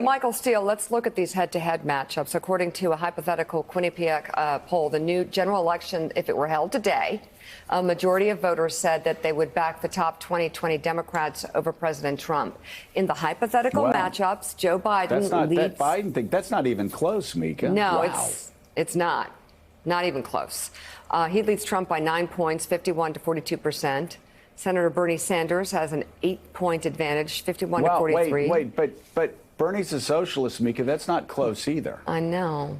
Michael Steele, let's look at these head-to-head matchups. According to a hypothetical Quinnipiac poll, the new general election, if it were held today, a majority of voters said that they would back the top 2020 Democrats over President Trump. In the hypothetical matchups, Joe Biden leads. That Biden thing, that's not even close, Mika. No, wow. it's not. Not even close. He leads Trump by 9 points, 51 to 42%. Senator Bernie Sanders has an 8-point advantage, 51 to 43. Wait, but Bernie's a socialist, Mika. That's not close either. I know.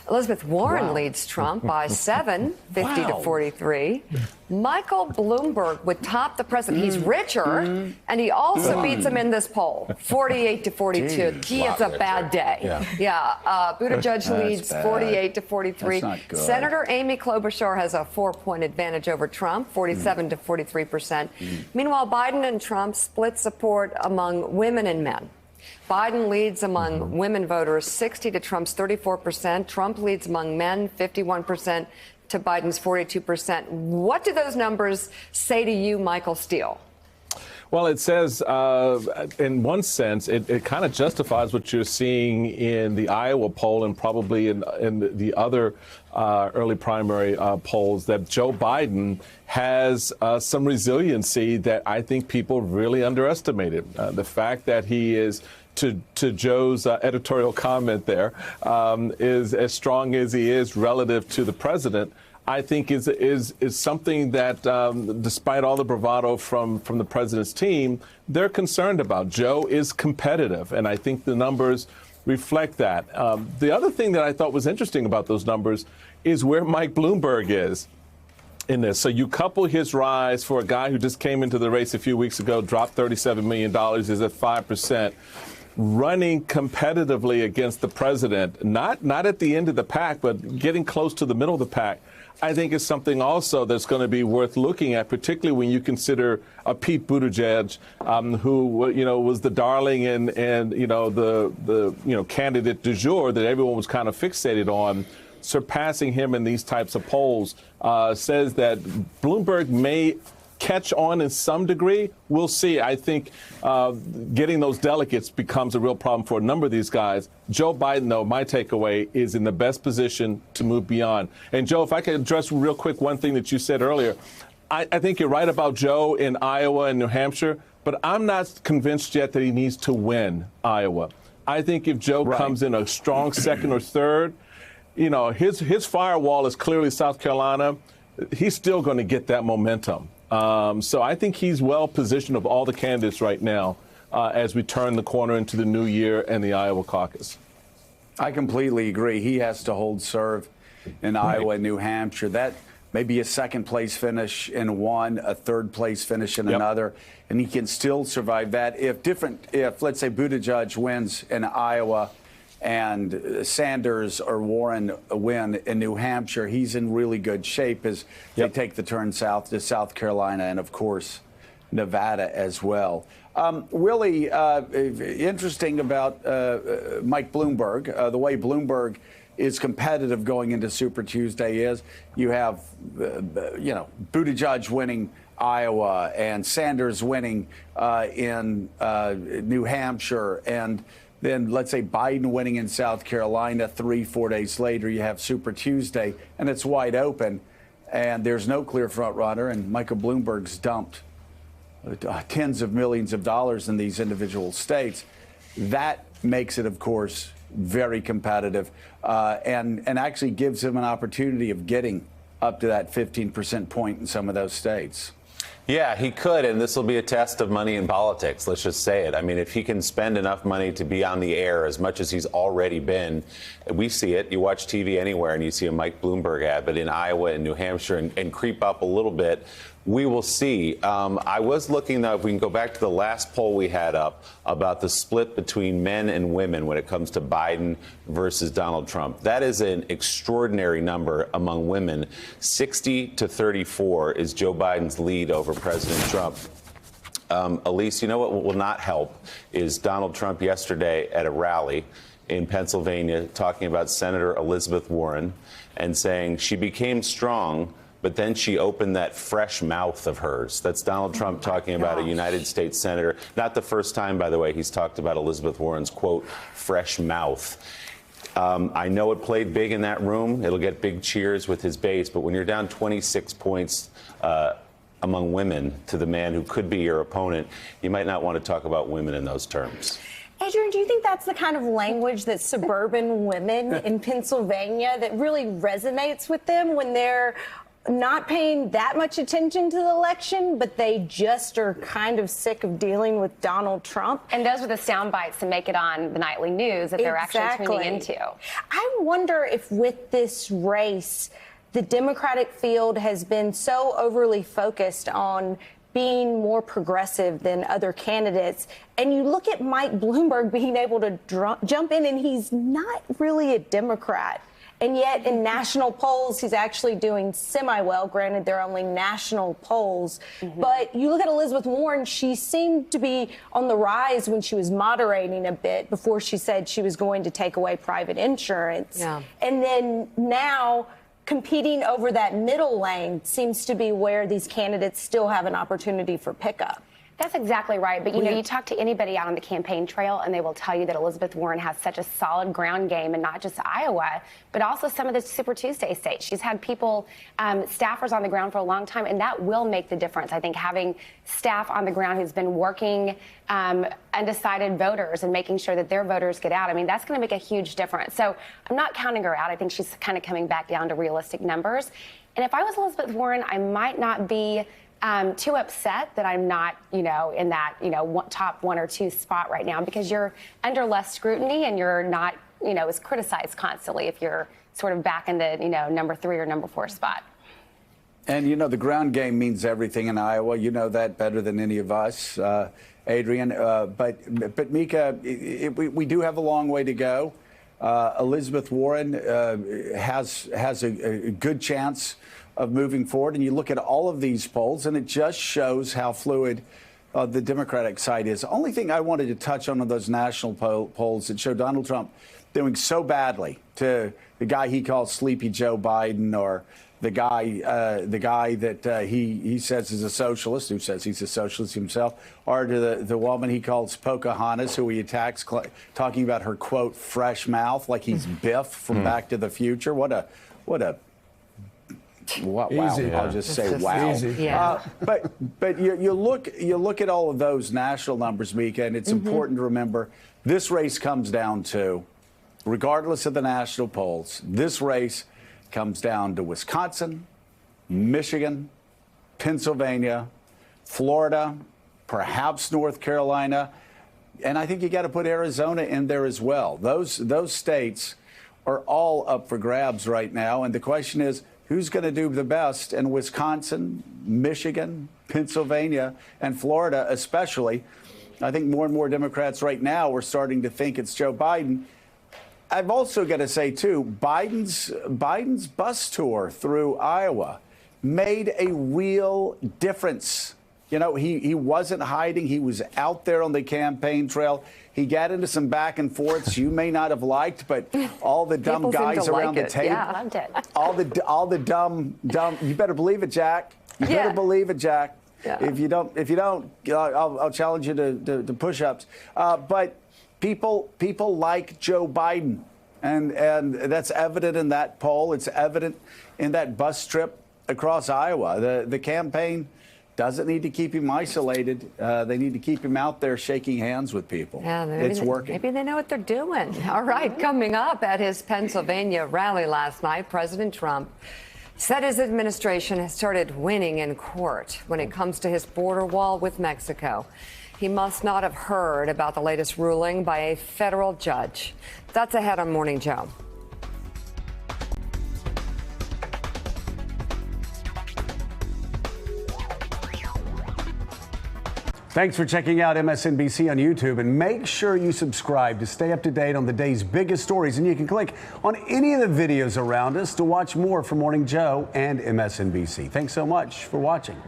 Elizabeth Warren leads Trump by 7, 50 to 43. Michael Bloomberg would top the president. He's richer, and he also beats him in this poll, 48 to 42. He has a bad day. Buttigieg leads 48 to 43. That's not good. Senator Amy Klobuchar has a 4-point advantage over Trump, 47 to 43%. Meanwhile, Biden and Trump split support among women and men. Biden leads among women voters 60 to Trump's 34%. Trump leads among men 51% to Biden's 42%. What do those numbers say to you, Michael Steele? Well, it says, in one sense, it kind of justifies what you're seeing in the Iowa poll and probably in the other early primary polls, that Joe Biden has some resiliency that I think people really underestimated. The fact that he is, to Joe's editorial comment there, is as strong as he is relative to the president, I think is something that, despite all the bravado from the president's team, they're concerned about. Joe is competitive, and I think the numbers reflect that. The other thing that I thought was interesting about those numbers is where Mike Bloomberg is in this. So you couple his rise for a guy who just came into the race a few weeks ago, dropped $37 million, is at 5%. Running competitively against the president, not at the end of the pack, but getting close to the middle of the pack, I think is something also that's going to be worth looking at, particularly when you consider Pete Buttigieg, who was the darling and the candidate du jour that everyone was kind of fixated on. Surpassing him in these types of polls says that Bloomberg may catch on in some degree. We'll see. I think getting those delegates becomes a real problem for a number of these guys. Joe Biden, though, my takeaway is in the best position to move beyond. And, Joe, if I could address real quick one thing that you said earlier, I think you're right about Joe in Iowa and New Hampshire, but I'm not convinced yet that he needs to win Iowa. I think if Joe comes in a strong second or third, his firewall is clearly South Carolina. He's still going to get that momentum. So I think he's well positioned of all the candidates right now as we turn the corner into the new year and the Iowa caucus. I completely agree. He has to hold serve in Iowa and New Hampshire. That may be a second-place finish in one, a third-place finish in another, and he can still survive that. If, let's say, Buttigieg wins in Iowa and Sanders or Warren win in New Hampshire, he's in really good shape as they take the turn south to South Carolina and, of course, Nevada as well. Willie, interesting about Mike Bloomberg, the way Bloomberg is competitive going into Super Tuesday is you have, Buttigieg winning Iowa and Sanders winning in New Hampshire, and then let's say Biden winning in South Carolina. 3-4 days later, you have Super Tuesday, and it's wide open, and there's no clear front runner, and Michael Bloomberg's dumped tens of millions of dollars in these individual states. That makes it, of course, very competitive, and actually gives him an opportunity of getting up to that 15% point in some of those states. Yeah, he could, and this will be a test of money in politics, let's just say it. I mean, if he can spend enough money to be on the air as much as he's already been, we see it. You watch TV anywhere and you see a Mike Bloomberg ad, but in Iowa and New Hampshire and creep up a little bit, we will see. I was looking, though, if we can go back to the last poll we had up about the split between men and women when it comes to Biden versus Donald Trump. That is an extraordinary number among women. 60 to 34 is Joe Biden's lead over President Trump. Elise, you know what will not help is Donald Trump yesterday at a rally in Pennsylvania talking about Senator Elizabeth Warren and saying she became strong but then she opened that fresh mouth of hers. That's Donald Trump talking about a United States senator. Not the first time, by the way, he's talked about Elizabeth Warren's, quote, fresh mouth. I know it played big in that room. It'll get big cheers with his base, but when you're down 26 points among women to the man who could be your opponent, you might not want to talk about women in those terms. Adrian, do you think that's the kind of language that suburban women in Pennsylvania that really resonates with them when they're not paying that much attention to the election, but they just are kind of sick of dealing with Donald Trump? And those are the sound bites to make it on the nightly news that they're actually tuning into. I wonder if with this race, the Democratic field has been so overly focused on being more progressive than other candidates. And you look at Mike Bloomberg being able to jump in, and he's not really a Democrat. And yet in national polls, he's actually doing semi-well. Granted, they're only national polls. But you look at Elizabeth Warren, she seemed to be on the rise when she was moderating a bit before she said she was going to take away private insurance. Yeah. And then now competing over that middle lane seems to be where these candidates still have an opportunity for pickup. That's exactly right. But, you know, you talk to anybody out on the campaign trail and they will tell you that Elizabeth Warren has such a solid ground game, and not just Iowa, but also some of the Super Tuesday states. She's had people, staffers on the ground for a long time, and that will make the difference. I think having staff on the ground who's been working undecided voters and making sure that their voters get out, I mean, that's going to make a huge difference. So I'm not counting her out. I think she's kind of coming back down to realistic numbers. And if I was Elizabeth Warren, I might not be too upset that I'm not, you know, in that, you know, top 1 or 2 spot right now, because you're under less scrutiny and you're not, you know, as criticized constantly if you're sort of back in the, you know, number 3 or number 4 spot. And, you know, the ground game means everything in Iowa. You know that better than any of us, Adrian. But Mika, we do have a long way to go. Elizabeth Warren has a good chance of moving forward. And you look at all of these polls, and it just shows how fluid the Democratic side is. The only thing I wanted to touch on those national polls that show Donald Trump doing so badly to the guy he calls Sleepy Joe Biden, or the guy that he says is a socialist, who says he's a socialist himself, or to the woman he calls Pocahontas, who he attacks, talking about her, quote, fresh mouth, like he's Biff from Back to the Future. What a wow! Easy. I'll just say wow. Yeah. But you look at all of those national numbers, Mika, and it's important to remember this race comes down to, regardless of the national polls, this race comes down to Wisconsin, Michigan, Pennsylvania, Florida, perhaps North Carolina, and I think you got to put Arizona in there as well. Those states are all up for grabs right now, and the question is, who's going to do the best in Wisconsin, Michigan, Pennsylvania, and Florida especially? I think more and more Democrats right now are starting to think it's Joe Biden. I've also got to say, too, Biden's bus tour through Iowa made a real difference. You know, he wasn't hiding. He was out there on the campaign trail. He got into some back and forths you may not have liked, but all the dumb People seem guys to around like the it. table. Yeah. Loved it. All the dumb. You better believe it, Jack. You better believe it, Jack. Yeah. If you don't, I'll challenge you to push-ups. But people like Joe Biden, and that's evident in that poll. It's evident in that bus trip across Iowa. The campaign doesn't need to keep him isolated. They need to keep him out there shaking hands with people. Yeah, it's working. Maybe they know what they're doing. All right, coming up at his Pennsylvania rally last night, President Trump said his administration has started winning in court when it comes to his border wall with Mexico. He must not have heard about the latest ruling by a federal judge. That's ahead on Morning Joe. Thanks for checking out MSNBC on YouTube, and make sure you subscribe to stay up to date on the day's biggest stories. And you can click on any of the videos around us to watch more from Morning Joe and MSNBC. Thanks so much for watching.